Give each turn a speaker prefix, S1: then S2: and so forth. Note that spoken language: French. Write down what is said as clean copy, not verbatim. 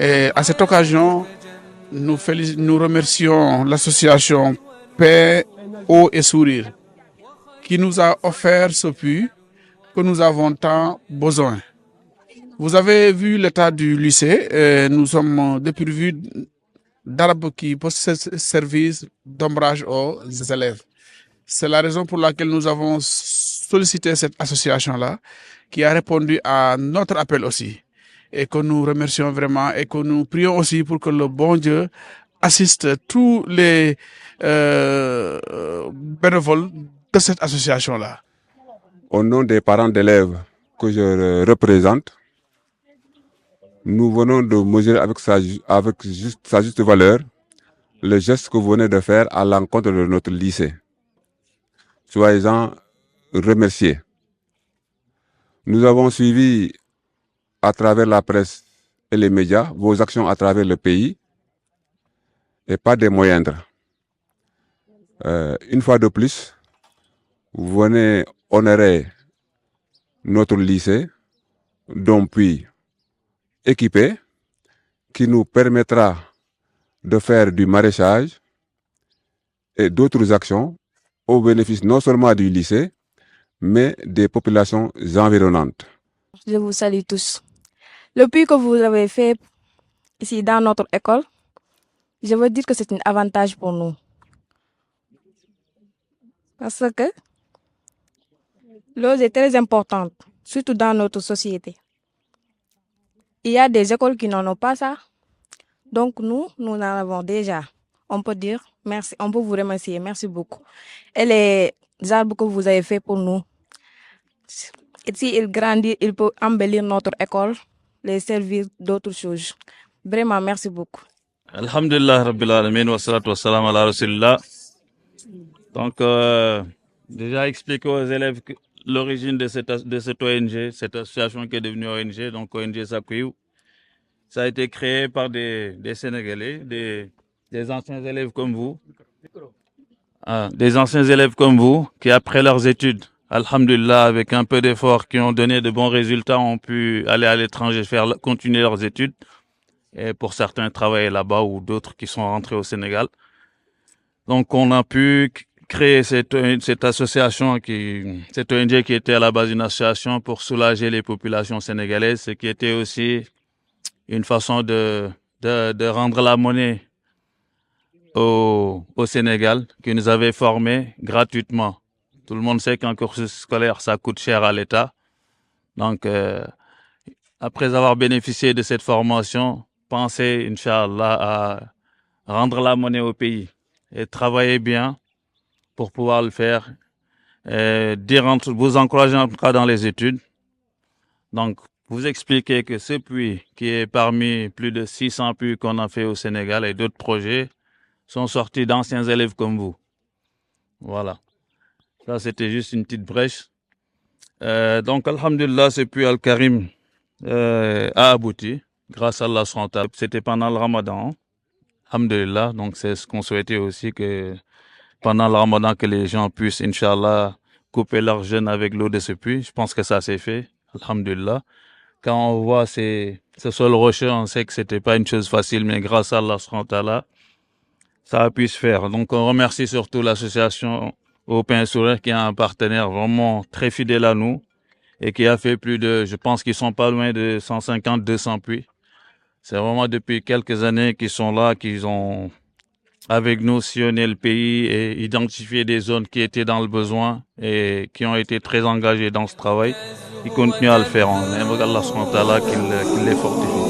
S1: Et à cette occasion, nous remercions l'association Paix, Eau et Sourire qui nous a offert ce puits que nous avons tant besoin. Vous avez vu l'état du lycée, nous sommes dépourvus d'arbres qui peuvent servir d'ombrage aux élèves. C'est la raison pour laquelle nous avons sollicité cette association-là qui a répondu à notre appel aussi. Et que nous remercions vraiment et que nous prions aussi pour que le bon Dieu assiste tous les bénévoles de cette association-là.
S2: Au nom des parents d'élèves que je représente, nous venons de mesurer avec sa juste valeur le geste que vous venez de faire à l'encontre de notre lycée. Soyez-en remerciés. Nous avons suivi à travers la presse et les médias vos actions à travers le pays et pas des moindres. Une fois de plus, vous venez honorer notre lycée d'un puits équipé qui nous permettra de faire du maraîchage et d'autres actions au bénéfice non seulement du lycée, mais des populations environnantes.
S3: Je vous salue tous. Le puits que vous avez fait ici dans notre école, je veux dire que c'est un avantage pour nous. Parce que l'eau est très importante, surtout dans notre société. Il y a des écoles qui n'en ont pas ça. Donc nous en avons déjà. On peut dire merci, on peut vous remercier, merci beaucoup. Et les arbres que vous avez fait pour nous, et s'ils grandissent, ils peuvent embellir notre école, les servir d'autres choses. Vraiment, merci beaucoup.
S4: Alhamdulillah Rabbil Alamin wa salatu wa salam ala Rasulillah. Donc, déjà expliquer aux élèves l'origine de cette ONG, cette association qui est devenue ONG, donc ONG Sakuyou. Ça a été créé par des Sénégalais, des anciens élèves comme vous. Des anciens élèves comme vous qui, après leurs études, alhamdulillah, avec un peu d'efforts, qui ont donné de bons résultats, ont pu aller à l'étranger continuer leurs études. Et pour certains, travailler là-bas ou d'autres qui sont rentrés au Sénégal. Donc, on a pu créer cette association cette ONG qui était à la base d'une association pour soulager les populations sénégalaises, ce qui était aussi une façon de rendre la monnaie au Sénégal, qui nous avait formés gratuitement. Tout le monde sait qu'un cursus scolaire, ça coûte cher à l'État. Donc, après avoir bénéficié de cette formation, pensez, Inch'Allah, à rendre la monnaie au pays et travailler bien pour pouvoir le faire. Vous encourager en tout cas dans les études. Donc, vous expliquer que ce puits, qui est parmi plus de 600 puits qu'on a fait au Sénégal et d'autres projets, sont sortis d'anciens élèves comme vous. Voilà. Ça, c'était juste une petite brèche. Donc, alhamdulillah, ce puits Al-Karim a abouti grâce à Allah SWT. C'était pendant le Ramadan. Alhamdulillah. Donc, c'est ce qu'on souhaitait aussi, que pendant le Ramadan, que les gens puissent, Inch'Allah, couper leur jeûne avec l'eau de ce puits. Je pense que ça s'est fait. Alhamdulillah. Quand on voit ce sol rocheux, on sait que c'était pas une chose facile, mais grâce à Allah SWT, ça a pu se faire. Donc, on remercie surtout l'association Au Pain et Sourire, qui est un partenaire vraiment très fidèle à nous et qui a fait je pense qu'ils sont pas loin de 150, 200 puits. C'est vraiment depuis quelques années qu'ils sont là, qu'ils ont, avec nous, sillonné le pays et identifié des zones qui étaient dans le besoin et qui ont été très engagés dans ce travail. Ils continuent à le faire. On aimerait Allah SWT qu'il les fortifie.